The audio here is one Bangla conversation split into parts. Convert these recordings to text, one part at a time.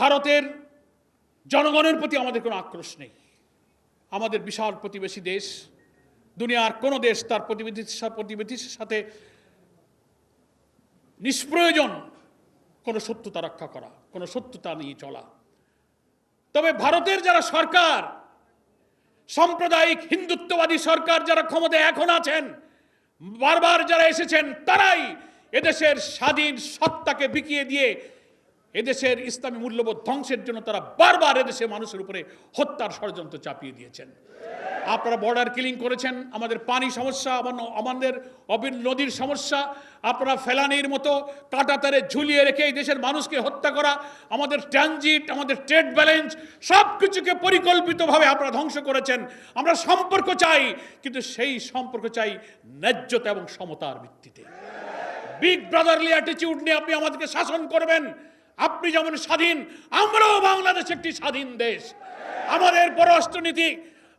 ভারতের জনগণের প্রতি আমাদের কোনো আক্রোশ নেই। আমাদের বিশাল প্রতিবেশী দেশ, দুনিয়ার কোনো দেশ তার প্রতিবেশীর সাথে নিষ্প্রয়োজন কোনো শত্রুতা রক্ষা করা, কোনো শত্রুতা নিয়ে চলা। তবে ভারতের যারা সরকার, সাম্প্রদায়িক হিন্দুত্ববাদী সরকার যারা ক্ষমতায় এখন আছেন, বারবার যারা এসেছেন, তারাই এদেশের স্বাধীন সত্তাকে বিকিয়ে দিয়ে এদেশের ইসলামী মূল্যবোধ ধ্বংসের জন্য তারা বারবার এদেশের মানুষের উপরে হত্যার ষড়যন্ত্র চাপিয়ে দিয়েছেন। আপনারা বর্ডার কিলিং করেছেন, আমাদের পানি সমস্যা, আমাদের নদীর সমস্যা, আপনারা ফেলানির মতো কাঁটাতারে ঝুলিয়ে রেখে এই দেশের মানুষকে হত্যা করা, আমাদের ট্রানজিট, আমাদের ট্রেড ব্যালেন্স সব কিছুকে পরিকল্পিতভাবে আপনারা ধ্বংস করেছেন। আমরা সম্পর্ক চাই, কিন্তু সেই সম্পর্ক চাই ন্যায্যতা এবং সমতার ভিত্তিতে। বিগ ব্রাদারলি অ্যাটিটিউড নিয়ে আপনি আমাদেরকে শাসন করবেন। আপনি যেমন স্বাধীন, আমরাও বাংলাদেশ একটি স্বাধীন দেশ। আমাদের পররাষ্ট্রনীতি,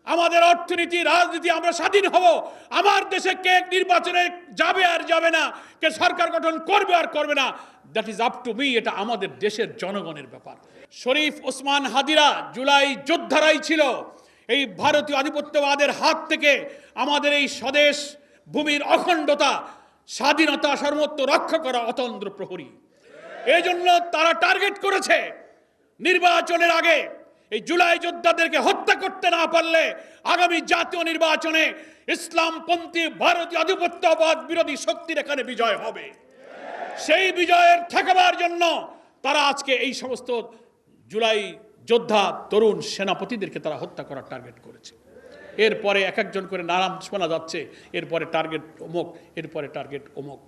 আমাদের অর্থনীতি, রাজনীতি, আমরা স্বাধীন হব। আমার দেশে কে নির্বাচনে যাবে আর যাবে না, কে সরকার গঠন করবে আর করবে না, that is up to me. এটা আমাদের দেশের জনগণের ব্যাপার। শরীফ ওসমান হাদিরা জুলাই যোদ্ধারাই ছিল এই ভারতীয় আধিপত্যবাদের হাত থেকে আমাদের এই স্বদেশ ভূমির অখণ্ডতা, স্বাধীনতা, সার্বভৌমত্ব রক্ষা করা অতন্দ্র প্রহরী। এই জন্য তারা টার্গেট করেছে নির্বাচনের আগে এই জুলাই যোদ্ধাদেরকে হত্যা করতে না পারলে আগামী জাতীয় নির্বাচনে ইসলামপন্থী ভারতীয় আধিপত্যবাদ বিরোধী শক্তির এখানে বিজয় হবে। সেই বিজয়ের ঠেকাবার জন্য তারা আজকে এই সমস্ত জুলাই যোদ্ধা তরুণ সেনাপতিদেরকে তারা হত্যা করার টার্গেট করেছে। এরপরে এক একজন করে নাম শোনা যাচ্ছে, এরপরে টার্গেট অমুক, এরপরে টার্গেট অমুক।